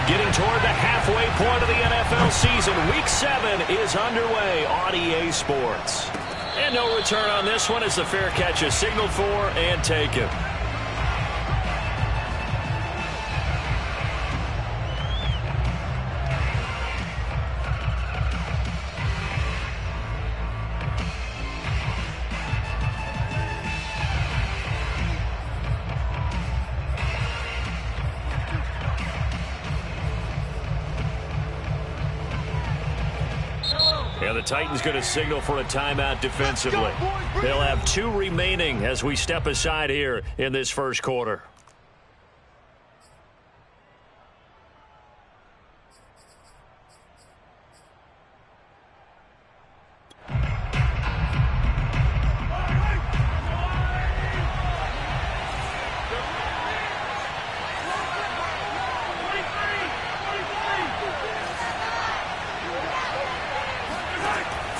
Getting toward the halfway point of the NFL season. Week 7 is underway on EA Sports. And no return on this one as the fair catch is signaled for and taken. And the Titans going to signal for a timeout defensively. They'll have 2 remaining as we step aside here in this first quarter.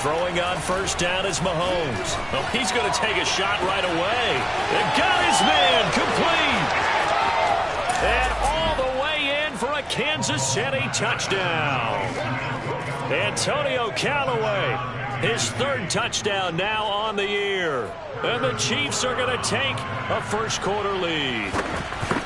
Throwing on first down is Mahomes. Oh, he's going to take a shot right away. And got his man complete. And all the way in for a Kansas City touchdown. Antonio Callaway, his 3rd touchdown now on the year. And the Chiefs are going to take a first quarter lead.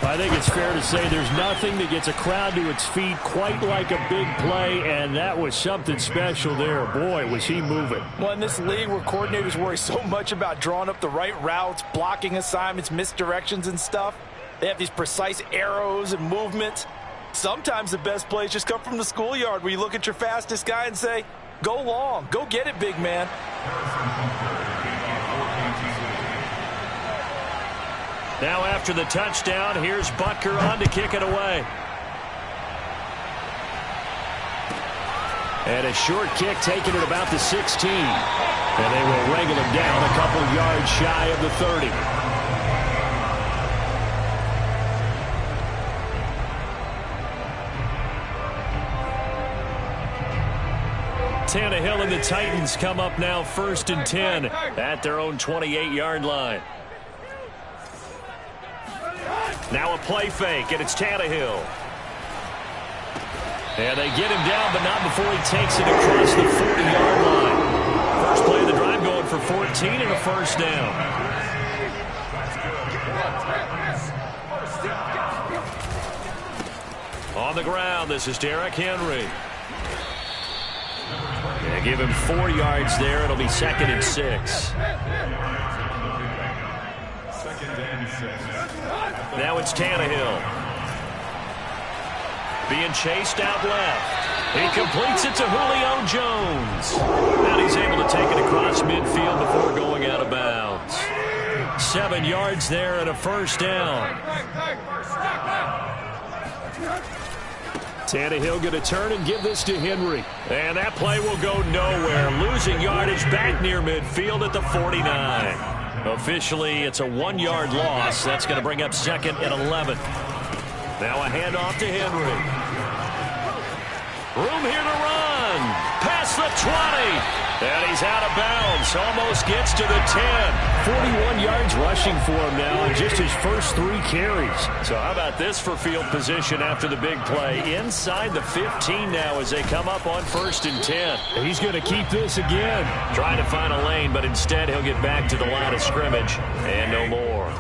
I think it's fair to say there's nothing that gets a crowd to its feet quite like a big play, and that was something special there. Boy, was he moving. Well, in this league where coordinators worry so much about drawing up the right routes, blocking assignments, misdirections and stuff, they have these precise arrows and movements. Sometimes the best plays just come from the schoolyard where you look at your fastest guy and say, go long, go get it, big man. Now after the touchdown, here's Butker on to kick it away. And a short kick taken at about the 16. And they will wrangle him down a couple yards shy of the 30. Tannehill and the Titans come up now 1st and 10 at their own 28-yard line. Now a play fake, and it's Tannehill. And they get him down, but not before he takes it across the 40-yard line. First play of the drive going for 14 and a first down. On the ground, this is Derrick Henry. They give him 4 yards there. It'll be 2nd and 6. Now it's Tannehill. Being chased out left. He completes it to Julio Jones. And he's able to take it across midfield before going out of bounds. 7 yards there and a first down. Tannehill going to turn and give this to Henry. And that play will go nowhere. Losing yardage back near midfield at the 49. Officially, it's a 1-yard loss. That's going to bring up 2nd and 11. Now a handoff to Henry. Room here to run. Past the 20. And he's out of bounds. Almost gets to the 10. 41 yards rushing for him now in just his first 3 carries. So how about this for field position after the big play? Inside the 15 now as they come up on 1st and 10. He's going to keep this again. Trying to find a lane, but instead he'll get back to the line of scrimmage. And no more.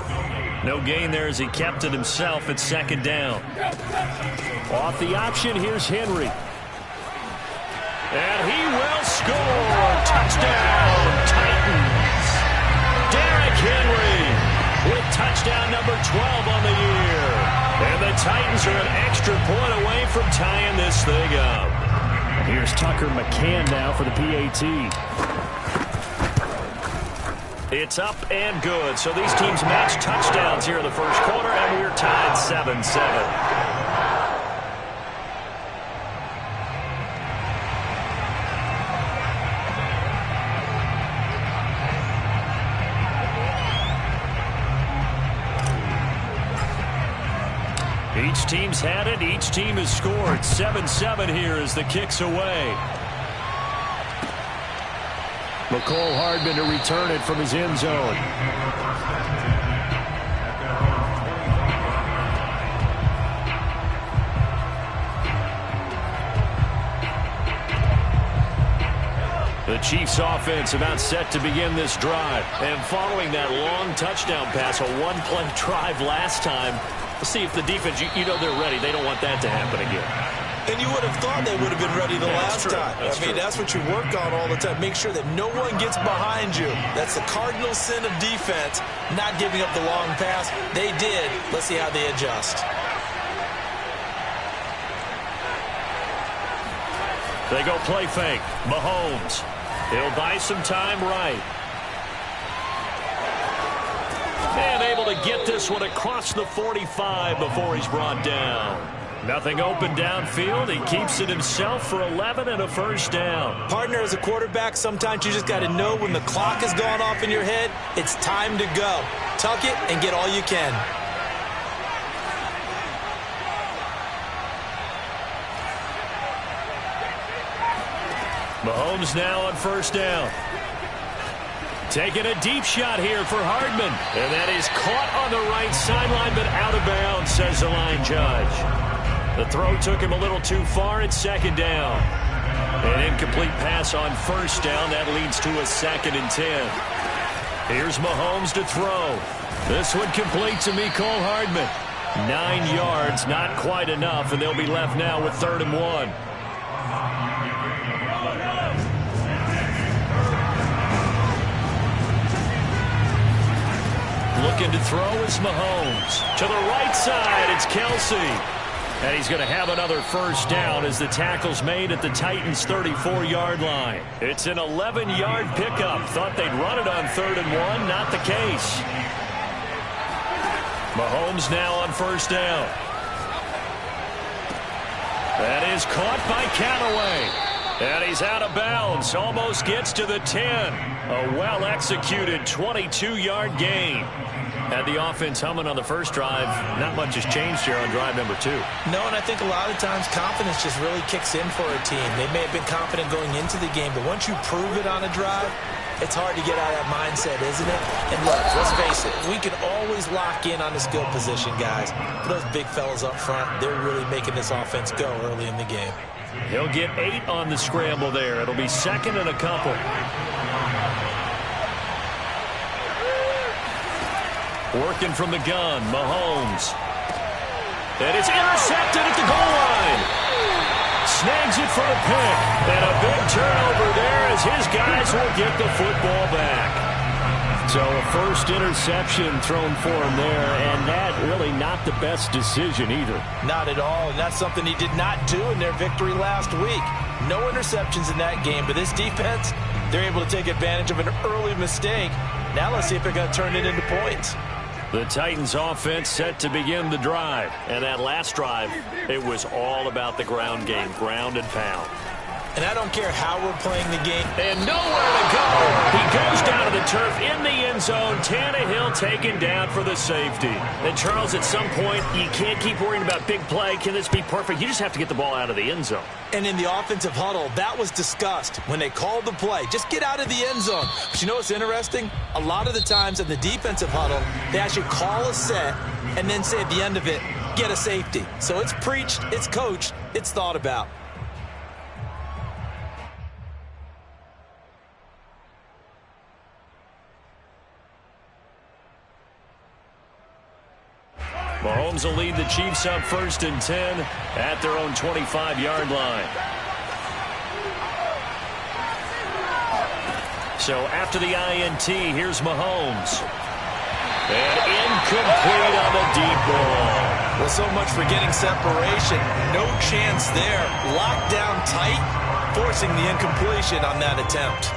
No gain there as he kept it himself at 2nd down. Off the option, here's Henry. And he will score. Touchdown, Titans. Derrick Henry with touchdown number 12 on the year. And the Titans are an extra point away from tying this thing up. Here's Tucker McCann now for the PAT. It's up and good. So these teams match touchdowns here in the first quarter, and we're tied 7-7. Each team's had it. Each team has scored. 7-7 here as the kick's away. McCole Hardman to return it from his end zone. The Chiefs offense about set to begin this drive. And following that long touchdown pass, a one-play drive last time, let's see if the defense, you know they're ready. They don't want that to happen again. And you would have thought they would have been ready the last time. I mean, that's what you work on all the time. Make sure that no one gets behind you. That's the cardinal sin of defense, not giving up the long pass. They did. Let's see how they adjust. They go play fake. Mahomes. He'll buy some time right. And able to get this one across the 45 before he's brought down. Nothing open downfield. He keeps it himself for 11 and a first down. Partner, as a quarterback, sometimes you just got to know when the clock has gone off in your head, it's time to go. Tuck it and get all you can. Mahomes now on first down. Taking a deep shot here for Hardman. And that is caught on the right sideline, but out of bounds, says the line judge. The throw took him a little too far. It's second down. An incomplete pass on first down. That leads to a 2nd and 10. Here's Mahomes to throw. This one complete to Mecole Hardman. 9 yards, not quite enough, and they'll be left now with 3rd and 1. Looking to throw is Mahomes. To the right side, it's Kelsey. And he's going to have another first down as the tackle's made at the Titans' 34-yard line. It's an 11-yard pickup. Thought they'd run it on 3rd and 1. Not the case. Mahomes now on first down. That is caught by Callaway. And he's out of bounds. Almost gets to the 10. A well-executed 22-yard gain. Had the offense humming on the first drive. Not much has changed here on drive number 2. No, and I think a lot of times confidence just really kicks in for a team. They may have been confident going into the game, but once you prove it on a drive, it's hard to get out of that mindset, isn't it? And look, let's face it, we can always lock in on the skill position, guys. But those big fellas up front, they're really making this offense go early in the game. He'll get 8 on the scramble there. It'll be 2nd and a couple. Working from the gun, Mahomes. And it's intercepted at the goal line. Snags it for the pick. And a big turnover there as his guys will get the football back. So a first interception thrown for him there, and that really not the best decision either. Not at all, and that's something he did not do in their victory last week. No interceptions in that game, but this defense, they're able to take advantage of an early mistake. Now let's see if they're going to turn it into points. The Titans offense set to begin the drive. And that last drive, it was all about the ground game, ground and pound. And I don't care how we're playing the game. And nowhere to go. He goes down to the turf in the end zone. Tannehill taken down for the safety. And Charles, at some point, you can't keep worrying about big play. Can this be perfect? You just have to get the ball out of the end zone. And in the offensive huddle, that was discussed when they called the play. Just get out of the end zone. But you know what's interesting? A lot of the times in the defensive huddle, they actually call a set and then say at the end of it, get a safety. So it's preached, it's coached, it's thought about. Mahomes will lead the Chiefs up 1st and 10 at their own 25-yard line. So after the INT, here's Mahomes. And incomplete on the deep ball. Well, so much for getting separation. No chance there. Locked down tight, forcing the incompletion on that attempt.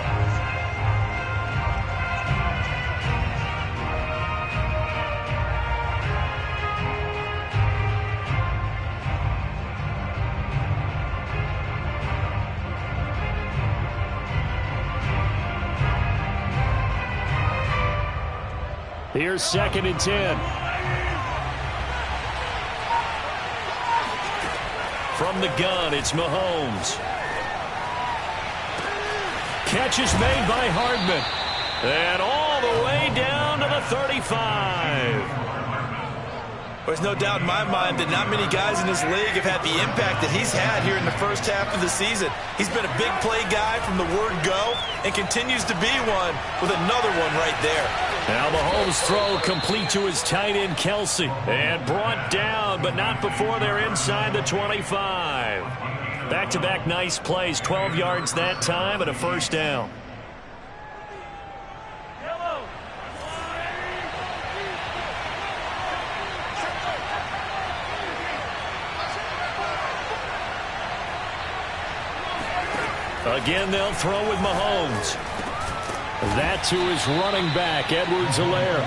Here's 2nd and 10. From the gun, it's Mahomes. Catch is made by Hardman. And all the way down to the 35. There's no doubt in my mind that not many guys in this league have had the impact that he's had here in the first half of the season. He's been a big play guy from the word go and continues to be one with another one right there. Now Mahomes' throw complete to his tight end, Kelsey. And brought down, but not before they're inside the 25. Back-to-back nice plays, 12 yards that time and a first down. Again, they'll throw with Mahomes. That to his running back, Edwards-Helaire.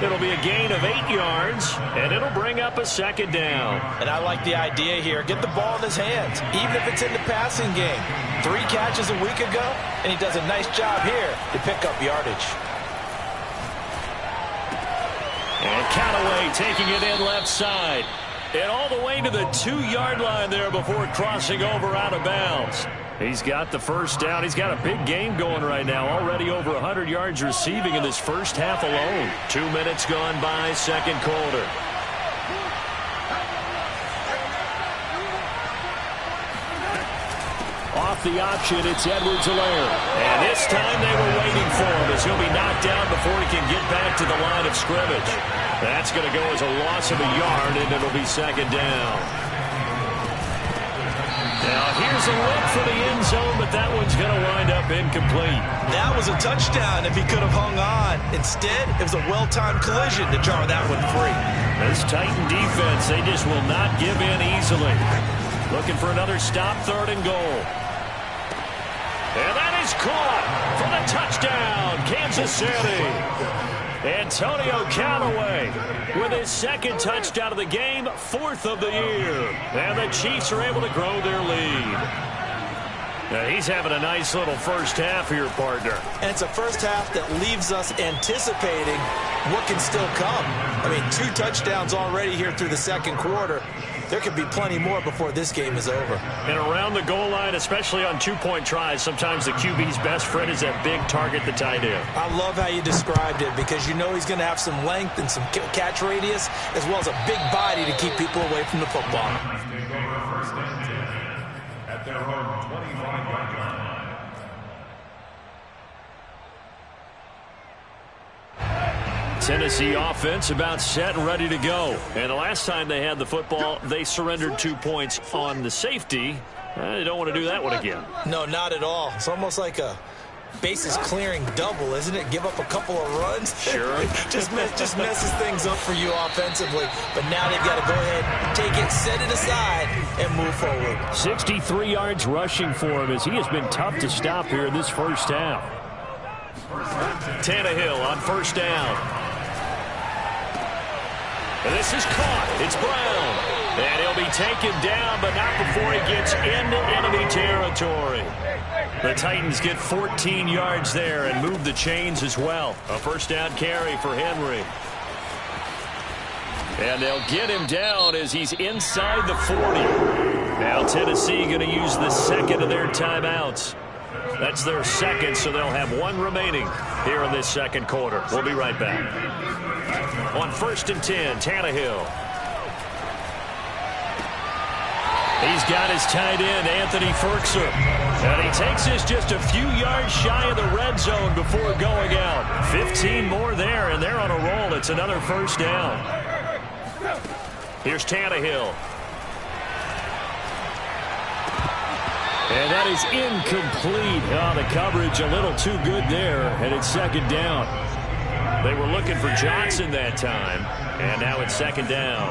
It'll be a gain of 8 yards, and it'll bring up a second down. And I like the idea here. Get the ball in his hands, even if it's in the passing game. 3 catches a week ago, and he does a nice job here to pick up yardage. And Callaway taking it in left side. And all the way to the 2-yard line there before crossing over out of bounds. He's got the first down. He's got a big game going right now. Already over 100 yards receiving in this first half alone. 2 minutes gone by, second quarter. Off the option, it's Edwards-Helaire. And this time they were waiting for him as he'll be knocked down before he can get back to the line of scrimmage. That's going to go as a loss of a yard, and it'll be second down. Now here's a look for the end zone, but that one's going to wind up incomplete. That was a touchdown if he could have hung on. Instead, it was a well-timed collision to jar that one free. This Titan defense, they just will not give in easily. Looking for another stop, 3rd and goal. And that is caught for the touchdown, Kansas City. Antonio Callaway with his 2nd touchdown of the game, 4th of the year. And the Chiefs are able to grow their lead. Now he's having a nice little first half here, partner. And it's a first half that leaves us anticipating what can still come. I mean, 2 touchdowns already here through the second quarter. There could be plenty more before this game is over. And around the goal line, especially on 2-point tries, sometimes the QB's best friend is that big target, the tight end. I love how you described it because you know he's going to have some length and some catch radius as well as a big body to keep people away from the football. At their home 25-yard line. Tennessee offense about set and ready to go. And the last time they had the football, they surrendered 2 points on the safety. They don't want to do that one again. No, not at all. It's almost like a bases clearing double, isn't it? Give up a couple of runs. Sure. just messes things up for you offensively. But now they've got to go ahead, take it, set it aside, and move forward. 63 yards rushing for him as he has been tough to stop here in this first half. Tannehill on first down. And this is caught. It's Brown. And he'll be taken down, but not before he gets into enemy territory. The Titans get 14 yards there and move the chains as well. A first down carry for Henry. And they'll get him down as he's inside the 40. Now Tennessee going to use the 2nd of their timeouts. That's their 2nd, so they'll have 1 remaining here in this second quarter. We'll be right back. On 1st and 10, Tannehill. He's got his tight end, Anthony Ferkser. And he takes this just a few yards shy of the red zone before going out. 15 more there, and they're on a roll. It's another first down. Here's Tannehill. And that is incomplete. Oh, the coverage a little too good there, and it's second down. They were looking for Johnson that time, and now it's second down.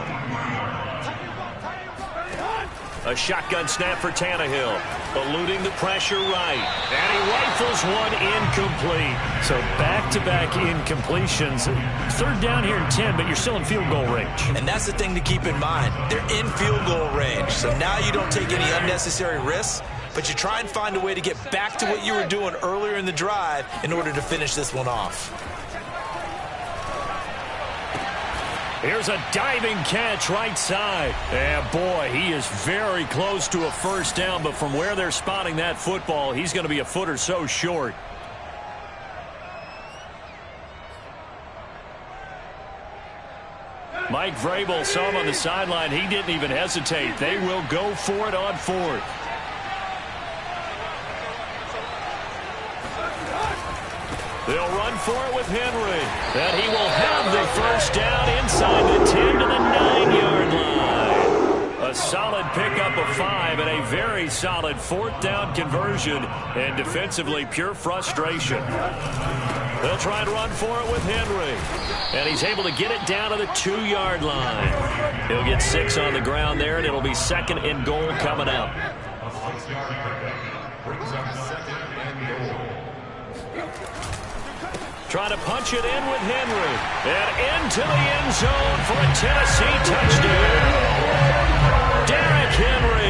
A shotgun snap for Tannehill, eluding the pressure right, and he rifles one incomplete. So back-to-back incompletions. 3rd down here in 10, but you're still in field goal range. And that's the thing to keep in mind. They're in field goal range, so now you don't take any unnecessary risks, but you try and find a way to get back to what you were doing earlier in the drive in order to finish this one off. Here's a diving catch right side. And boy, he is very close to a first down, but from where they're spotting that football, he's going to be a foot or so short. Mike Vrabel saw him on the sideline. He didn't even hesitate. They will go for it on fourth. They'll run for it with Henry. And he will have the first down inside the 10 to the 9-yard line. A solid pickup of 5 and a very solid fourth down conversion. And defensively, pure frustration. They'll try and run for it with Henry. And he's able to get it down to the 2-yard line. He'll get 6 on the ground there, and it'll be 2nd and goal coming up. A 6-yard pickup brings up 2nd and goal. Trying to punch it in with Henry. And into the end zone for a Tennessee touchdown. Derrick Henry.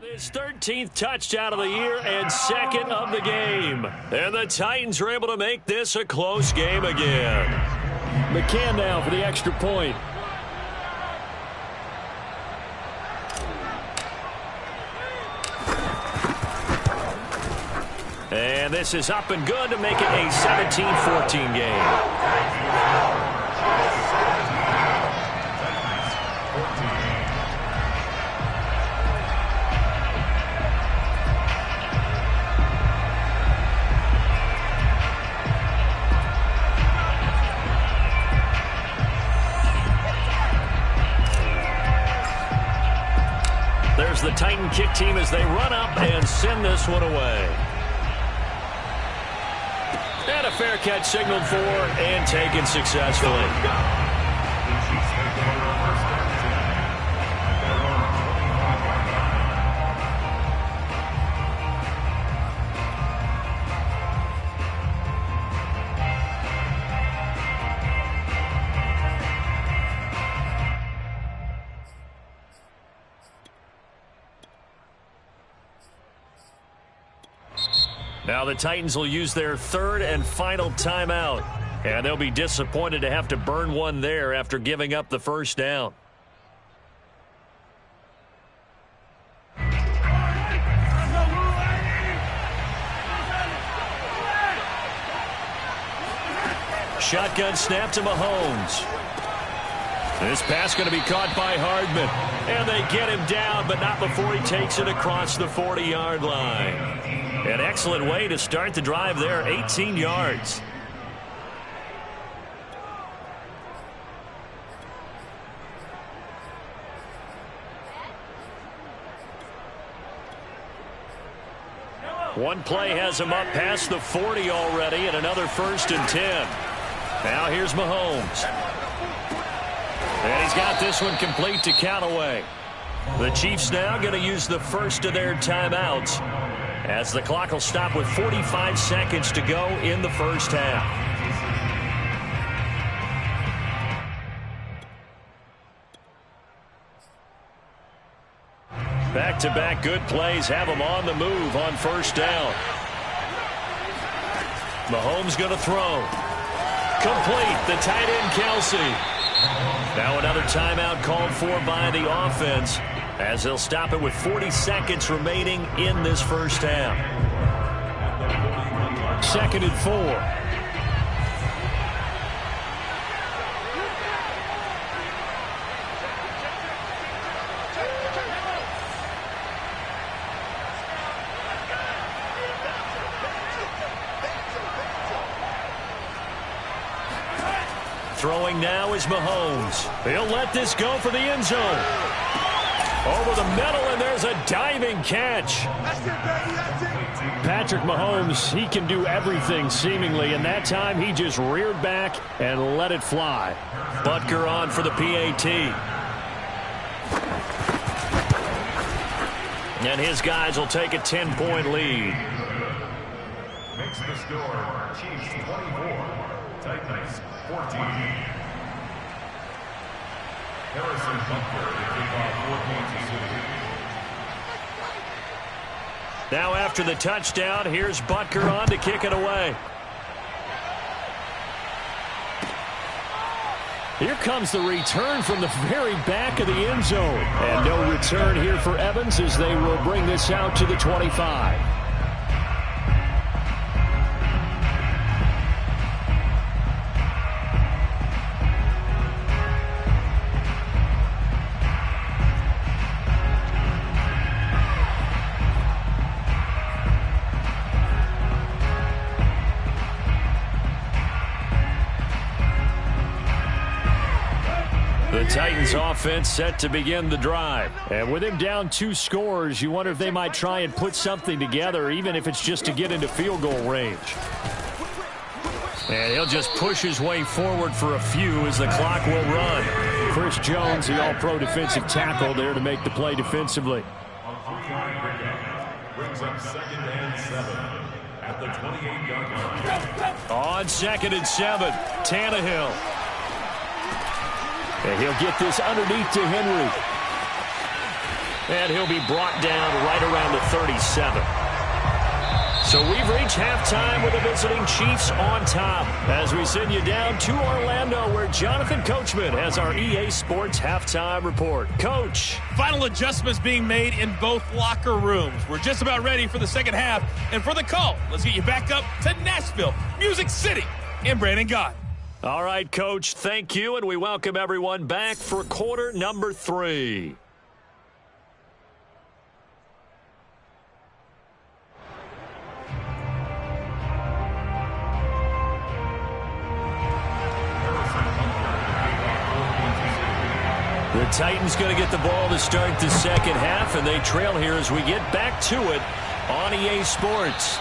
His 13th touchdown of the year and second of the game. And the Titans are able to make this a close game again. McCann now for the extra point. And this is up and good to make it a 17-14 game. There's the Titan kick team as they run up and send this one away. And a fair catch signaled for and taken successfully. Now the Titans will use their third and final timeout. And they'll be disappointed to have to burn one there after giving up the first down. Shotgun snap to Mahomes. This pass going to be caught by Hardman. And they get him down, but not before he takes it across the 40-yard line. An excellent way to start the drive there, 18 yards. One play has him up past the 40 already, and another 1st and 10. Now here's Mahomes. And he's got this one complete to Callaway. The Chiefs now going to use the first of their timeouts, as the clock will stop with 45 seconds to go in the first half. Back-to-back good plays have them on the move on first down. Mahomes going to throw. Complete. The tight end, Kelsey. Now another timeout called for by the offense, as they'll stop it with 40 seconds remaining in this first half. 2nd and 4. Throwing now is Mahomes. He'll let this go for the end zone. Over the middle, and there's a diving catch. Patrick Mahomes, he can do everything seemingly, and that time he just reared back and let it fly. Butker on for the PAT. And his guys will take a 10-point lead. Makes the score Chiefs 24, Titans 14. Harrison Butker to kick off for Kansas City. Now after the touchdown, here's Butker on to kick it away. Here comes the return from the very back of the end zone. And no return here for Evans as they will bring this out to the 25. Titans offense set to begin the drive. And with him down 2 scores, you wonder if they might try and put something together, even if it's just to get into field goal range. And he'll just push his way forward for a few as the clock will run. Chris Jones, the all-pro defensive tackle, there to make the play defensively. Brings up 2nd and 7 at the 28-yard line. On 2nd and 7, Tannehill. And he'll get this underneath to Henry. And he'll be brought down right around the 37. So we've reached halftime with the visiting Chiefs on top as we send you down to Orlando where Jonathan Coachman has our EA Sports halftime report. Coach. Final adjustments being made in both locker rooms. We're just about ready for the second half. And for the call, let's get you back up to Nashville, Music City, and Brandon Gott. All right, Coach, thank you, and we welcome everyone back for quarter number 3. The Titans going to get the ball to start the second half, and they trail here as we get back to it on EA Sports.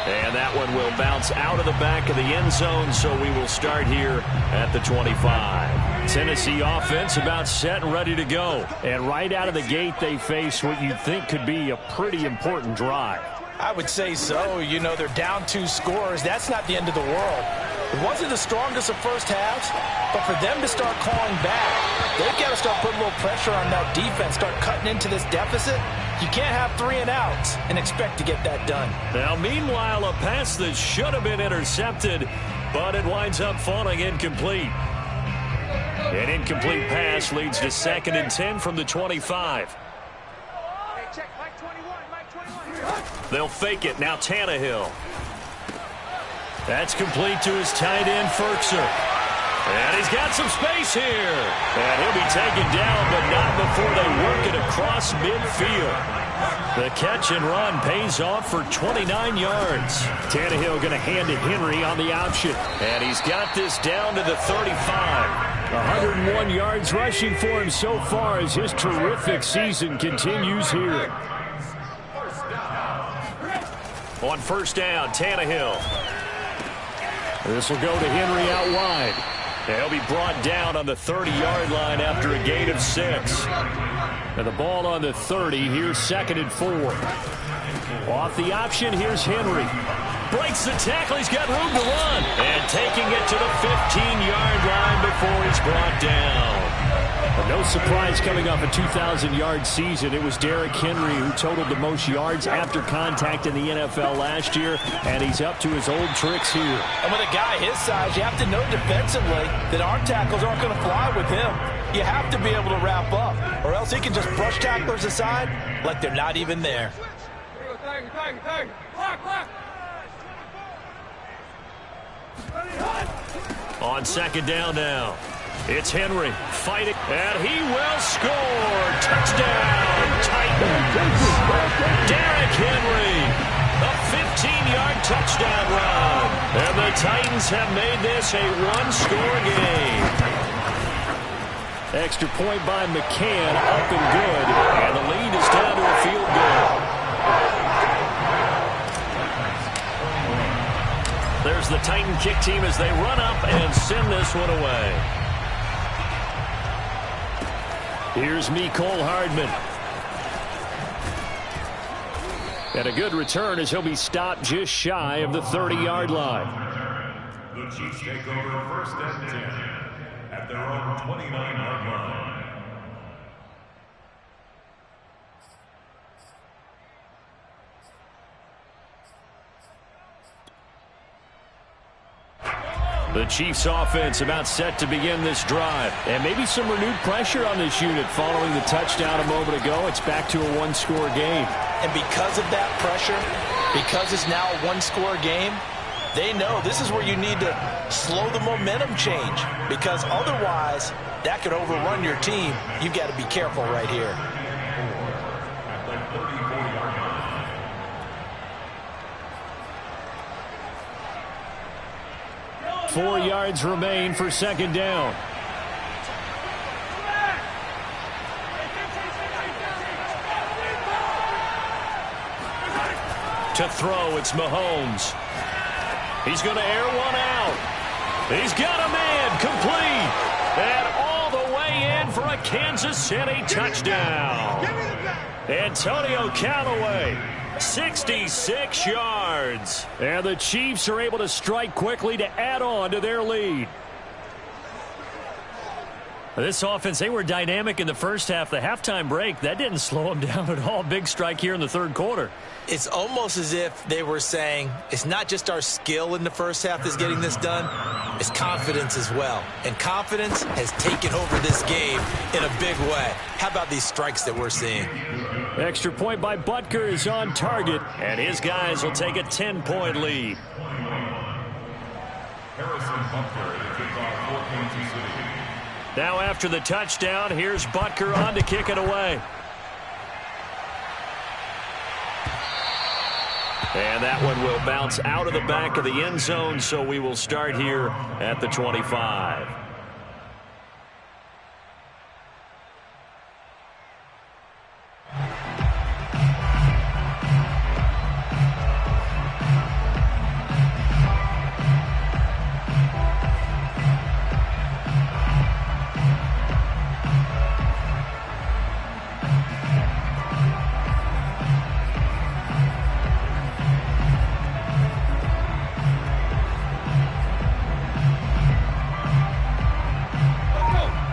And that one will bounce out of the back of the end zone, so we will start here at the 25. Tennessee offense about set and ready to go. And right out of the gate, they face what you'd think could be a pretty important drive. I would say so. You know, they're down 2 scores. That's not the end of the world. It wasn't the strongest of first halves, but for them to start clawing back, they've got to start putting a little pressure on that defense, start cutting into this deficit. You can't have 3 and outs and expect to get that done. Now, meanwhile, a pass that should have been intercepted, but it winds up falling incomplete. An incomplete pass leads to 2nd and 10 from the 25. They'll fake it. Now Tannehill. That's complete to his tight end, Ferkser. And he's got some space here. And he'll be taken down, but not before they work it across midfield. The catch and run pays off for 29 yards. Tannehill going to hand to Henry on the option. And he's got this down to the 35. 101 yards rushing for him so far as his terrific season continues here. On first down, Tannehill. This will go to Henry out wide. He'll be brought down on the 30-yard line after a gain of 6. And the ball on the 30. Here's 2nd and 4. Off the option, here's Henry. Breaks the tackle. He's got room to run. And taking it to the 15-yard line before he's brought down. But no surprise coming off a 2,000-yard season. It was Derrick Henry who totaled the most yards after contact in the NFL last year, and he's up to his old tricks here. And with a guy his size, you have to know defensively that arm tackles aren't going to fly with him. You have to be able to wrap up, or else he can just brush tacklers aside like they're not even there. On 2nd down now. It's Henry fighting, and he will score. Touchdown, Titans. Derrick Henry, a 15-yard touchdown run. And the Titans have made this a 1-score game. Extra point by McCann, up and good. And the lead is down to a field goal. There's the Titan kick team as they run up and send this one away. Here's Mecole Hardman. And a good return as he'll be stopped just shy of the 30-yard line. The Chiefs take over 1st and 10 at their own 29-yard line. The Chiefs offense about set to begin this drive. And maybe some renewed pressure on this unit following the touchdown a moment ago. It's back to a 1-score game. And because of that pressure, because it's now a 1-score game, they know this is where you need to slow the momentum change. Because otherwise, that could overrun your team. You've got to be careful right here. 4 yards remain for 2nd down. To throw, it's Mahomes. He's going to air one out. He's got a man, complete. And all the way in for a Kansas City touchdown. Antonio Callaway, 66 yards. And the Chiefs are able to strike quickly to add on to their lead. This offense, they were dynamic in the first half. The halftime break, that didn't slow them down at all. Big strike here in the third quarter. It's almost as if they were saying, it's not just our skill in the first half that's getting this done, it's confidence as well. And confidence has taken over this game in a big way. How about these strikes that we're seeing? Extra point by Butker is on target, and his guys will take a 10-point lead. Harrison Butker to kick off for Kansas City. Now after the touchdown, here's Butker on to kick it away. And that one will bounce out of the back of the end zone, so we will start here at the 25.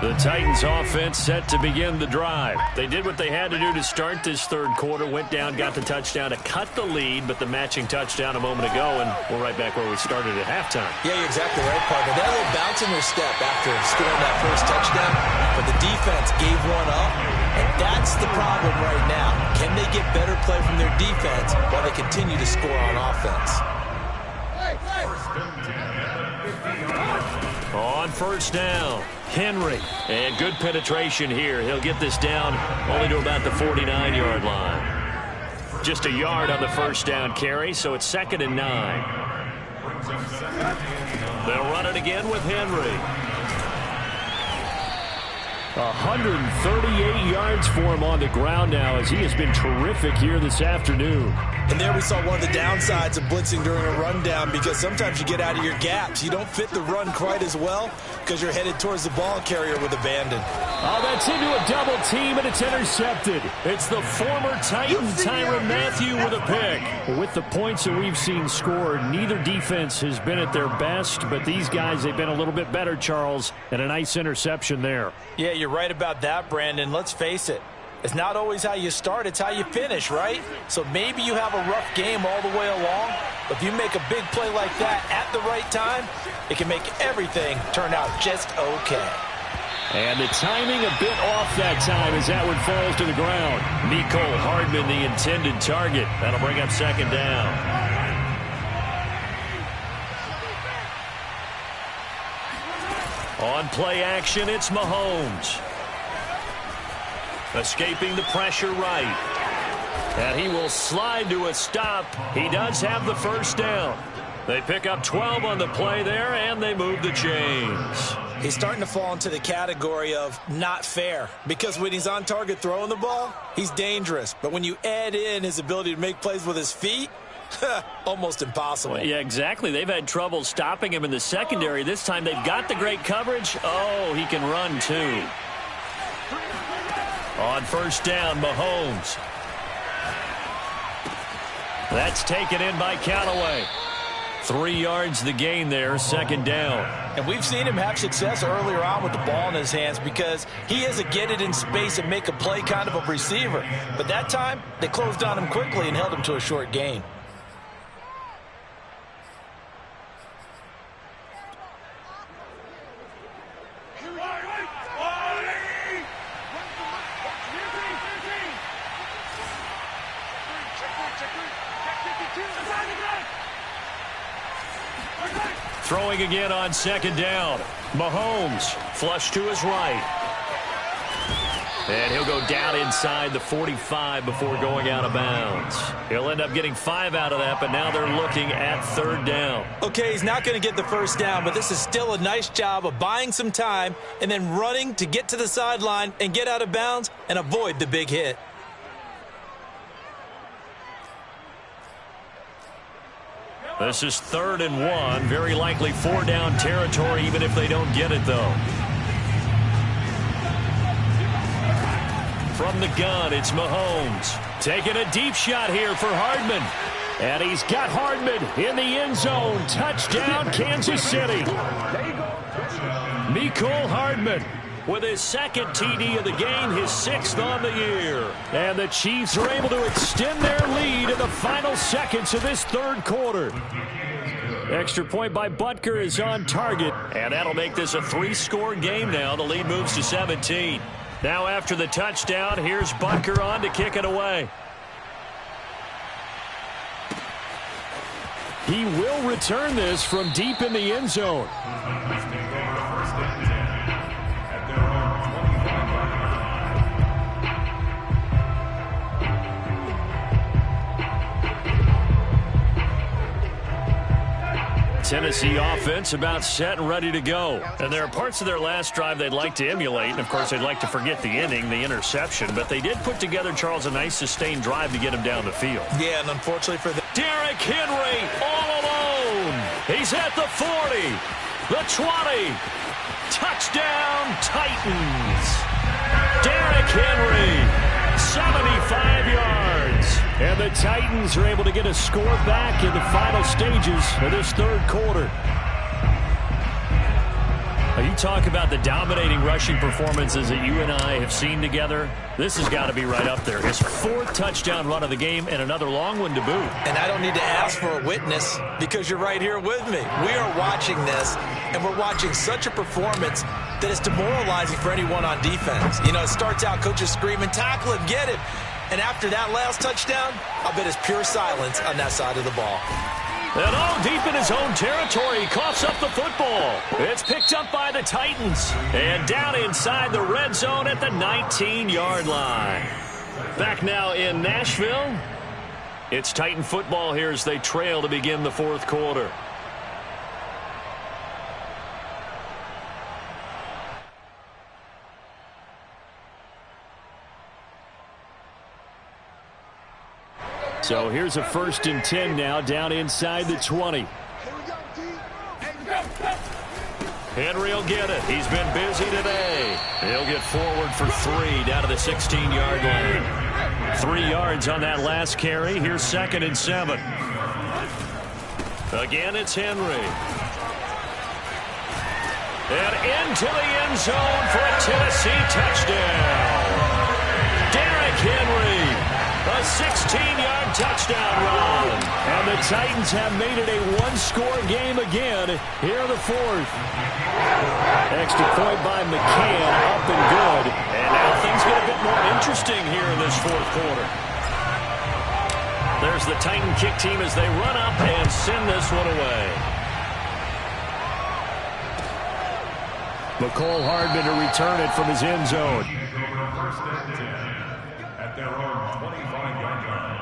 The Titans offense set to begin the drive. They did what they had to do to start this third quarter, went down, got the touchdown to cut the lead, but the matching touchdown a moment ago, and we're right back where we started at halftime. Yeah, you're exactly right, partner. They had a little bounce in their step after scoring that first touchdown, but the defense gave one up, and that's the problem right now. Can they get better play from their defense while they continue to score on offense? On first down, Henry. And good penetration here. He'll get this down only to about the 49-yard line. Just a yard on the first down carry, so it's 2nd and 9. They'll run it again with Henry. 138 yards for him on the ground now, as he has been terrific here this afternoon. And there we saw one of the downsides of blitzing during a rundown, because sometimes you get out of your gaps. You don't fit the run quite as well because you're headed towards the ball carrier with abandon. Oh, that's into a double team, and it's intercepted. It's the former Titan, Tyrann Mathieu, with a pick. With the points that we've seen scored, neither defense has been at their best, but these guys, they've been a little bit better, Charles, and a nice interception there. Yeah, you're right about that, Brandon. Let's face it. It's not always how you start, it's how you finish, right? So maybe you have a rough game all the way along, but if you make a big play like that at the right time, it can make everything turn out just okay. And the timing a bit off that time as that one falls to the ground. Mecole Hardman, the intended target. That'll bring up 2nd down. On play action, it's Mahomes. Escaping the pressure right. And he will slide to a stop. He does have the first down. They pick up 12 on the play there, and they move the chains. He's starting to fall into the category of not fair, because when he's on target throwing the ball, he's dangerous. But when you add in his ability to make plays with his feet, almost impossible. Well, yeah, exactly. They've had trouble stopping him in the secondary. This time they've got the great coverage. Oh, he can run too. On first down, Mahomes. That's taken in by Callaway. 3 yards the gain there, 2nd down. And we've seen him have success earlier on with the ball in his hands, because he is a get it in space and make a play kind of a receiver. But that time, they closed on him quickly and held him to a short gain. Throwing again on 2nd down. Mahomes flush to his right. And he'll go down inside the 45 before going out of bounds. He'll end up getting 5 out of that, but now they're looking at 3rd down. Okay, he's not going to get the first down, but this is still a nice job of buying some time and then running to get to the sideline and get out of bounds and avoid the big hit. This is 3rd and 1. Very likely 4 down territory, even if they don't get it, though. From the gun, it's Mahomes. Taking a deep shot here for Hardman. And he's got Hardman in the end zone. Touchdown, Kansas City. Mecole Hardman. with his second TD of the game, his 6th on the year. And the Chiefs are able to extend their lead in the final seconds of this third quarter. Extra point by Butker is on target, and that'll make this a 3-score game now. The lead moves to 17. Now after the touchdown, here's Butker on to kick it away. He will return this from deep in the end zone. Tennessee offense about set and ready to go. And there are parts of their last drive they'd like to emulate. And, of course, they'd like to forget the inning, the interception. But they did put together, Charles, a nice sustained drive to get him down the field. Yeah, and unfortunately for them, Derrick Henry all alone. He's at the 40, the 20. Touchdown, Titans. Derrick Henry, 75 yards. And the Titans are able to get a score back in the final stages of this third quarter. Now, you talk about the dominating rushing performances that you and I have seen together. This has got to be right up there. His 4th touchdown run of the game and another long one to boot. and I don't need to ask for a witness because you're right here with me. We are watching this, and we're watching such a performance that is demoralizing for anyone on defense. You know, it starts out coaches screaming, tackle him, get him. And after that last touchdown, I bet it's pure silence on that side of the ball. And all deep in his own territory, he coughs up the football. It's picked up by the Titans. And down inside the red zone at the 19-yard line. Back now in Nashville. It's Titan football here as they trail to begin the fourth quarter. So here's a 1st and 10 now down inside the 20. Henry will get it. He's been busy today. He'll get forward for 3 down to the 16-yard line. 3 yards on that last carry. Here's 2nd and 7. Again, it's Henry. And into the end zone for a Tennessee touchdown. Derrick Henry. A 16-yard touchdown run. And the Titans have made it a 1-score game again here in the 4th. Extra point by McCann, up and good. And now things get a bit more interesting here in this 4th quarter. There's the Titan kick team as they run up and send this one away. McCole Hardman to return it from his end zone. At their own 25-yard line.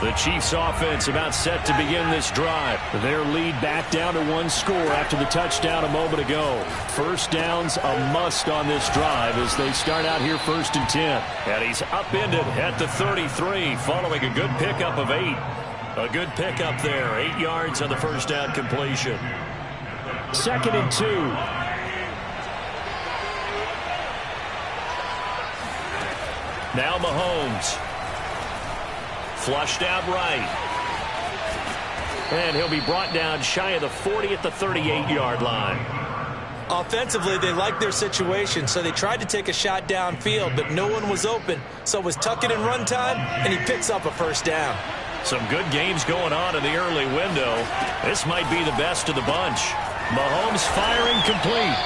The Chiefs offense about set to begin this drive. Their lead back down to 1 score after the touchdown a moment ago. First downs a must on this drive as they start out here 1st and 10. And he's upended at the 33 following a good pickup of 8. A good pickup there. 8 yards on the first down completion. 2nd and 2. Now Mahomes. Flushed out right. And he'll be brought down shy of the 40 at the 38-yard line. Offensively, they liked their situation, so they tried to take a shot downfield, but no one was open. So it was tuck it in run time, and he picks up a 1st down. Some good games going on in the early window. This might be the best of the bunch. Mahomes firing complete.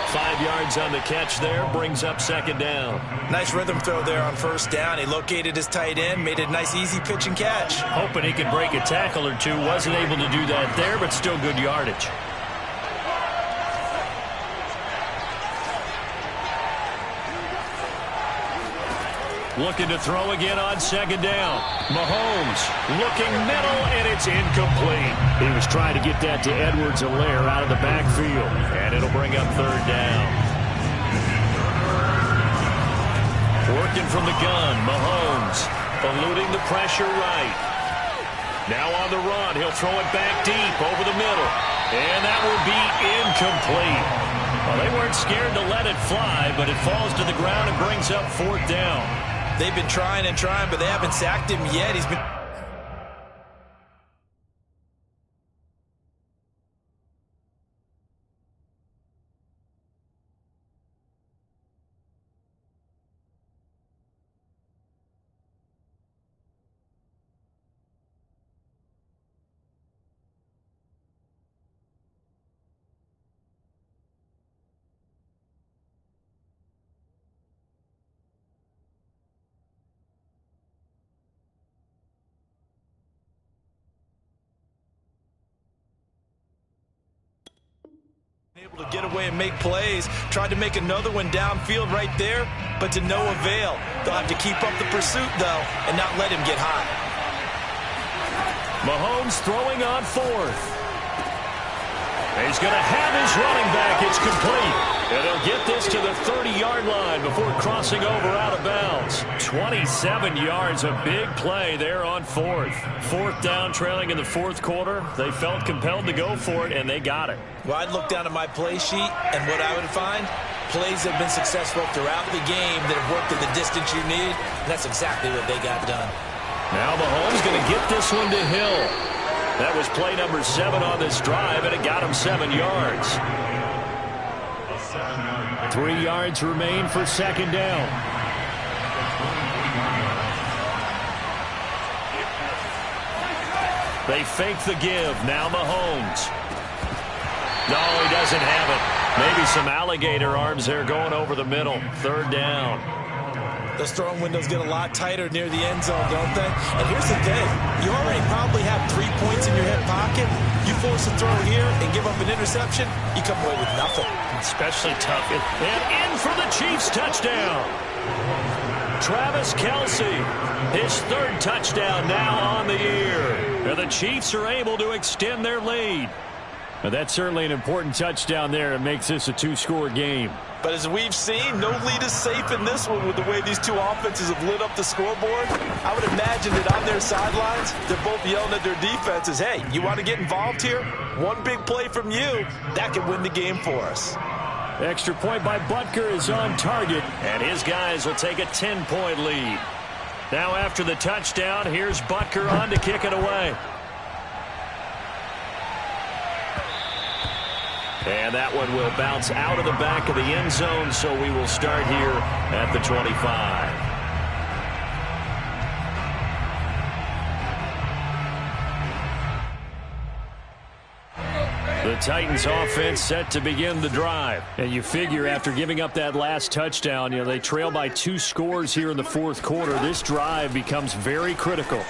5 yards on the catch there, brings up 2nd down. Nice rhythm throw there on 1st down. He located his tight end, made a nice easy pitch and catch. Hoping he could break a tackle or two. Wasn't able to do that there, but still good yardage. Looking to throw again on 2nd down. Mahomes looking middle, and it's incomplete. He was trying to get that to Edwards-Helaire out of the backfield, and it'll bring up 3rd down. Working from the gun, Mahomes eluding the pressure right. Now on the run, he'll throw it back deep over the middle, and that will be incomplete. Well, they weren't scared to let it fly, but it falls to the ground and brings up 4th down. They've been trying and trying, but they haven't sacked him yet. Able to get away and make plays. Tried to make another one downfield right there, but to no avail. They'll have to keep up the pursuit, though, and not let him get hot. Mahomes throwing on fourth. He's going to have his running back. It's complete. And he'll get this to the 30-yard line before crossing over out of bounds. 27 yards, a big play there on fourth. Fourth down, trailing in the fourth quarter. They felt compelled to go for it, and they got it. Well, I'd look down at my play sheet, and what I would find, plays have been successful throughout the game that have worked at the distance you need, and that's exactly what they got done. Now Mahomes going to get this one to Hill. That was play number 7 on this drive, and it got him 7 yards. 3 yards remain for second down. They fake the give. Now Mahomes. No, he doesn't have it. Maybe some alligator arms there going over the middle. Third down. Those throwing windows get a lot tighter near the end zone, don't they? And here's the thing. You already probably have 3 points in your hip pocket. You force a throw here and give up an interception, you come away with nothing. Especially tough. And in for the Chiefs touchdown. Travis Kelce, his third touchdown now on the year. And the Chiefs are able to extend their lead. Well, that's certainly an important touchdown there. It makes this a 2-score game. But as we've seen, no lead is safe in this one with the way these two offenses have lit up the scoreboard. I would imagine that on their sidelines, they're both yelling at their defenses, hey, you want to get involved here? One big play from you, that could win the game for us. Extra point by Butker is on target, and his guys will take a 10-point lead. Now after the touchdown, here's Butker on to kick it away. And that one will bounce out of the back of the end zone, so we will start here at the 25. The Titans offense set to begin the drive. And you figure after giving up that last touchdown, they trail by 2 scores here in the fourth quarter. This drive becomes very critical.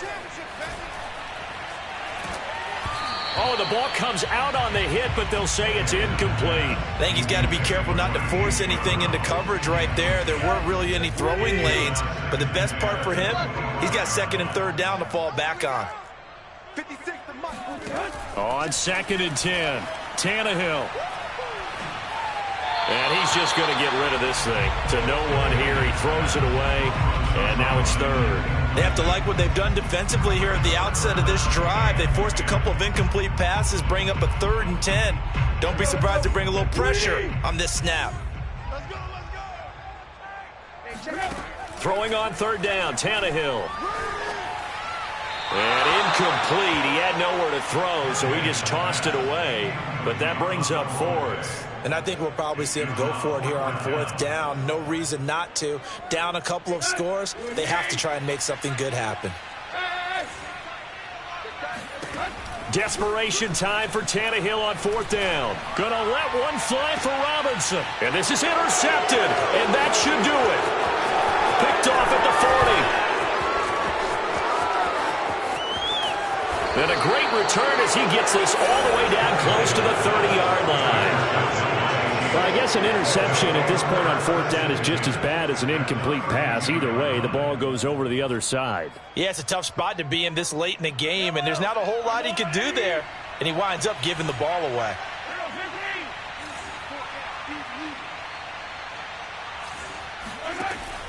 Oh, the ball comes out on the hit, but they'll say it's incomplete. I think he's got to be careful not to force anything into coverage right there. There weren't really any throwing lanes, but the best part for him, he's got second and third down to fall back on. On second and 10, Tannehill. And he's just going to get rid of this thing. To no one here, he throws it away, and now it's third. They have to like what they've done defensively here at the outset of this drive. They forced a couple of incomplete passes, bring up a 3rd and 10. Don't be surprised to bring a little pressure on this snap. Throwing on third down, Tannehill. And incomplete. He had nowhere to throw, so he just tossed it away. But that brings up fourth. And I think we'll probably see him go for it here on 4th down. No reason not to. Down a couple of scores, they have to try and make something good happen. Desperation time for Tannehill on 4th down. Gonna let one fly for Robinson. And this is intercepted. And that should do it. Picked off at the 40. And a great return as he gets this all the way down close to the 30-yard line. Well, I guess an interception at this point on 4th down is just as bad as an incomplete pass. Either way, the ball goes over to the other side. Yeah, it's a tough spot to be in this late in the game, and there's not a whole lot he could do there, and he winds up giving the ball away.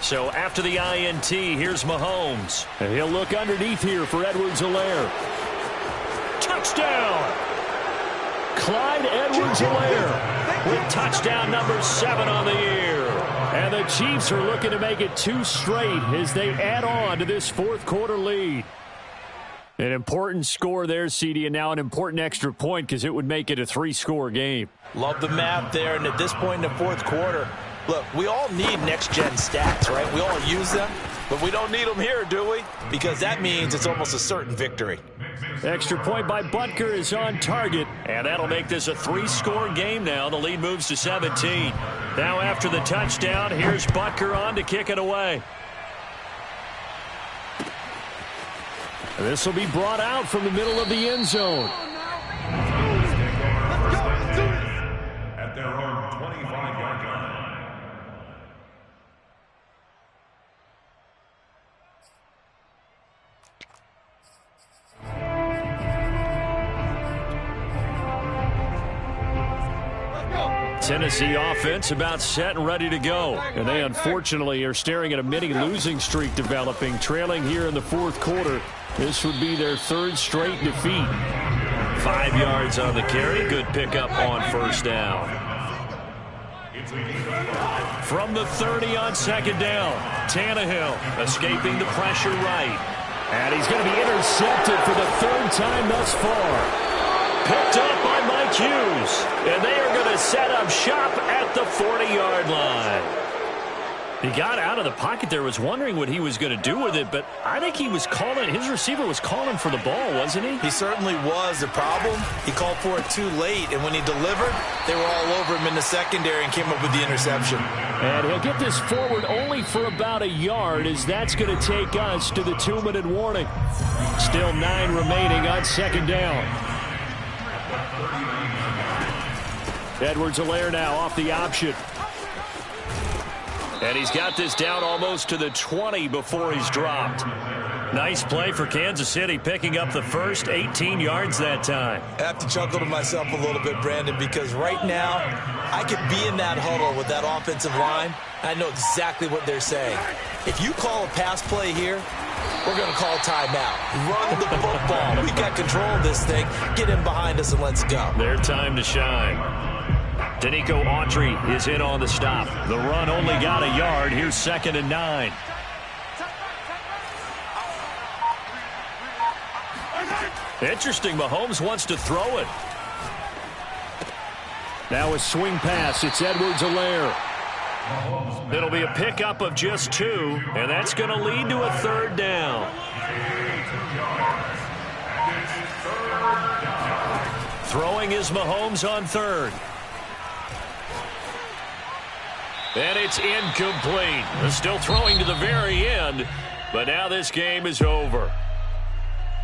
So after the INT, here's Mahomes. And he'll look underneath here for Edwards-Helaire. Touchdown! Clyde Edwards-Helaire with touchdown number 7 on the year. And the Chiefs are looking to make it 2 straight as they add on to this fourth quarter lead. An important score there, CD, and now an important extra point because it would make it a 3-score game. Love the math there, and at this point in the fourth quarter, look, we all need next-gen stats, right? We all use them, but we don't need them here, do we? Because that means it's almost a certain victory. Extra point by Butker is on target, and that'll make this a 3-score game now. The lead moves to 17. Now after the touchdown, here's Butker on to kick it away. And this will be brought out from the middle of the end zone. at their own 25-yard line. Tennessee offense about set and ready to go. And they unfortunately are staring at a mini losing streak developing, trailing here in the fourth quarter. This would be their third straight defeat. 5 yards on the carry. Good pickup on first down. From the 30 on second down, Tannehill escaping the pressure right. And he's going to be intercepted for the third time thus far. Picked up by Mike Hughes. And they are going to set up shop at the 40-yard line. He got out of the pocket there, was wondering what he was going to do with it, but I think he was calling, his receiver was calling for the ball, wasn't he? He certainly was. The problem, he called for it too late, and when he delivered, they were all over him in the secondary and came up with the interception. And he'll get this forward only for about a yard, as that's going to take us to the 2-minute warning. Still 9 remaining on second down. Edwards-Helaire now off the option. And he's got this down almost to the 20 before he's dropped. Nice play for Kansas City, picking up the first 18 yards that time. I have to chuckle to myself a little bit, Brandon, because right now I could be in that huddle with that offensive line. I know exactly what they're saying. If you call a pass play here, we're going to call timeout. Run the football. We got control of this thing. Get in behind us and let's go. Their time to shine. Danico Autry is in on the stop. The run only got a yard. Here's 2nd and 9. Interesting. Mahomes wants to throw it. Now a swing pass. It's Edwards-Helaire. It'll be a pickup of just 2, and that's going to lead to a third down. Throwing is Mahomes on third. And it's incomplete. They're still throwing to the very end, but now this game is over.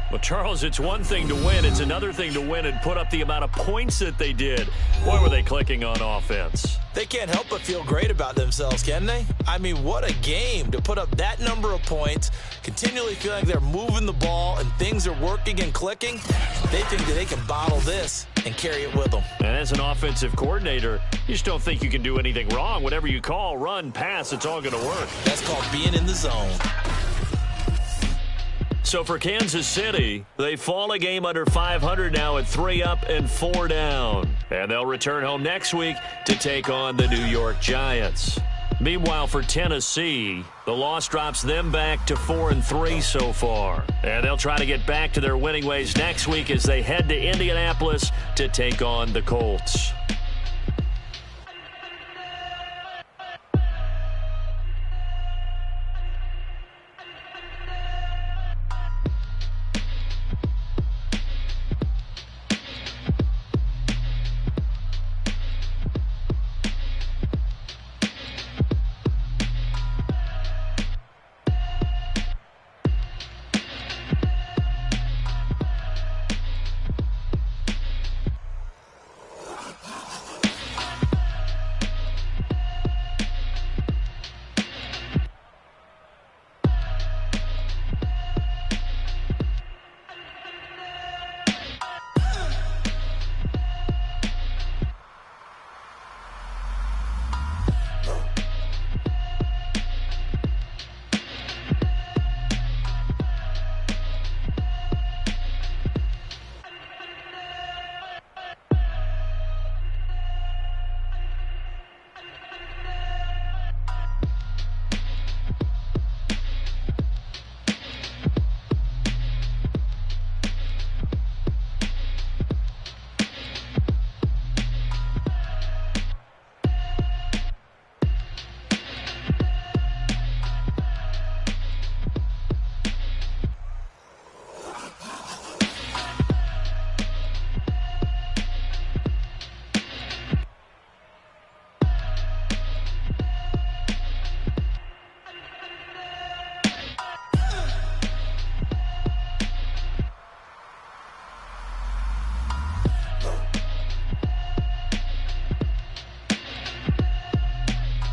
Well, Charles, it's one thing to win. It's another thing to win and put up the amount of points that they did. Boy, were they clicking on offense. They can't help but feel great about themselves, can they? I mean, what a game to put up that number of points, continually feeling like they're moving the ball and things are working and clicking. They think that they can bottle this and carry it with them. And as an offensive coordinator, you just don't think you can do anything wrong. Whatever you call, run, pass, it's all going to work. That's called being in the zone. So for Kansas City, they fall a game under 500 now at 3 up and 4 down. And they'll return home next week to take on the New York Giants. Meanwhile, for Tennessee, the loss drops them back to 4-3 so far. And they'll try to get back to their winning ways next week as they head to Indianapolis to take on the Colts.